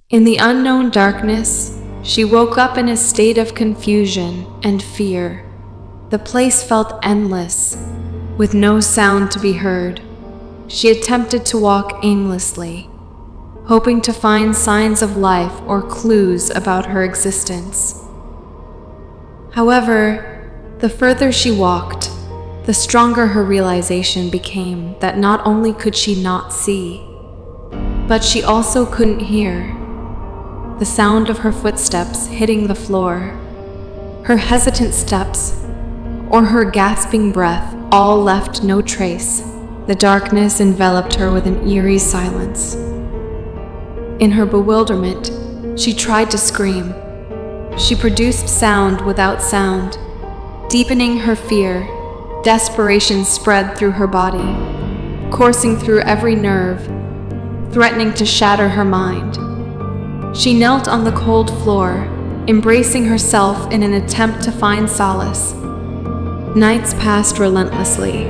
In the unknown darkness, she woke up in a state of confusion and fear. The place felt endless, with no sound to be heard. She attempted to walk aimlessly, hoping to find signs of life or clues about her existence. However, the further she walked, the stronger her realization became that not only could she not see, but she also couldn't hear. The sound of her footsteps hitting the floor, her hesitant steps, or her gasping breath all left no trace. The darkness enveloped her with an eerie silence. In her bewilderment, she tried to scream. She produced sound without sound. Deepening her fear, desperation spread through her body, coursing through every nerve, threatening to shatter her mind. She knelt on the cold floor, embracing herself in an attempt to find solace. Nights passed relentlessly.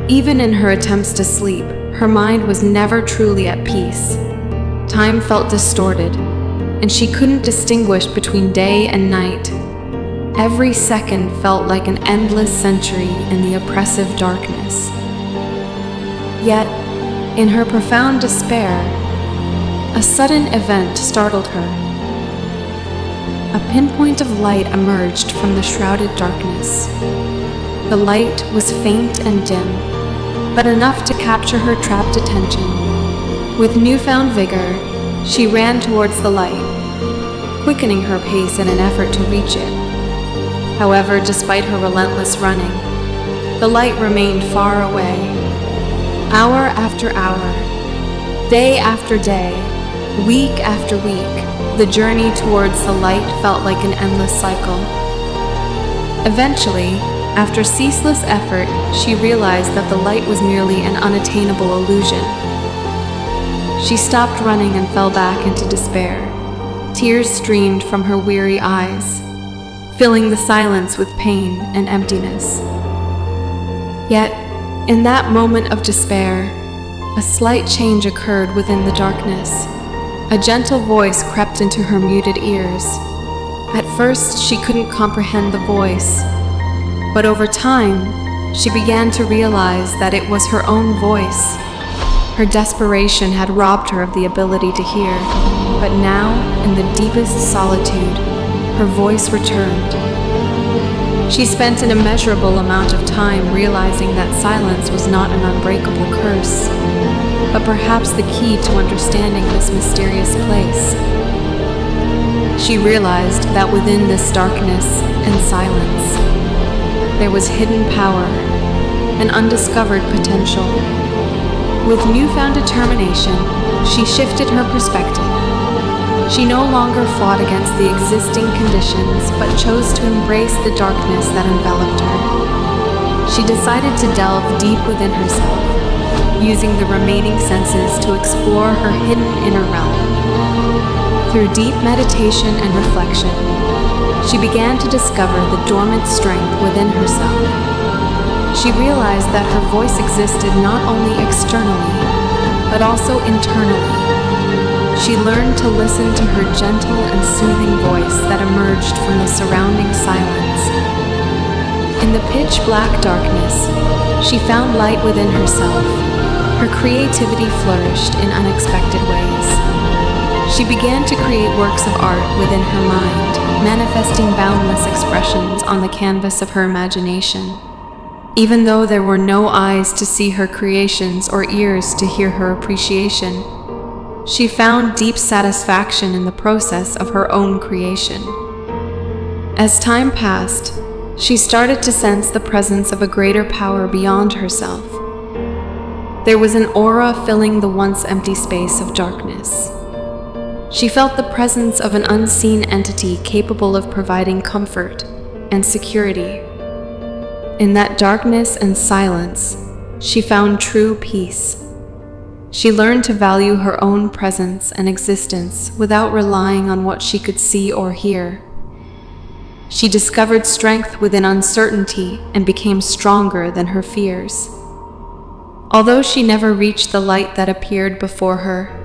Even in her attempts to sleep, her mind was never truly at peace. Time felt distorted, and she couldn't distinguish between day and night. Every second felt like an endless century in the oppressive darkness. Yet, in her profound despair, a sudden event startled her. A pinpoint of light emerged from the shrouded darkness. The light was faint and dim, but enough to capture her trapped attention. With newfound vigor, she ran towards the light, quickening her pace in an effort to reach it. However, despite her relentless running, the light remained far away. Hour after hour, day after day, week after week, the journey towards the light felt like an endless cycle. Eventually, after ceaseless effort, she realized that the light was merely an unattainable illusion. She stopped running and fell back into despair. Tears streamed from her weary eyes, filling the silence with pain and emptiness. Yet, in that moment of despair, a slight change occurred within the darkness. A gentle voice crept into her muted ears. At first, she couldn't comprehend the voice, but over time, she began to realize that it was her own voice. Her desperation had robbed her of the ability to hear, but now, in the deepest solitude, her voice returned. She spent an immeasurable amount of time realizing that silence was not an unbreakable curse, but perhaps the key to understanding this mysterious place. She realized that within this darkness and silence, there was hidden power, an undiscovered potential. With newfound determination, she shifted her perspective. She no longer fought against the existing conditions, but chose to embrace the darkness that enveloped her. She decided to delve deep within herself, using the remaining senses to explore her hidden inner realm. Through deep meditation and reflection, she began to discover the dormant strength within herself. She realized that her voice existed not only externally, but also internally. She learned to listen to her gentle and soothing voice that emerged from the surrounding silence. In the pitch-black darkness, she found light within herself. Her creativity flourished in unexpected ways. She began to create works of art within her mind, manifesting boundless expressions on the canvas of her imagination. Even though there were no eyes to see her creations or ears to hear her appreciation, she found deep satisfaction in the process of her own creation. As time passed, she started to sense the presence of a greater power beyond herself. There was an aura filling the once empty space of darkness. She felt the presence of an unseen entity capable of providing comfort and security. In that darkness and silence, she found true peace. She learned to value her own presence and existence without relying on what she could see or hear. She discovered strength within uncertainty and became stronger than her fears. Although she never reached the light that appeared before her,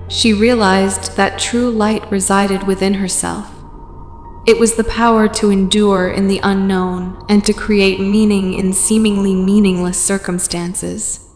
She realized that true light resided within herself. It was the power to endure in the unknown and to create meaning in seemingly meaningless circumstances.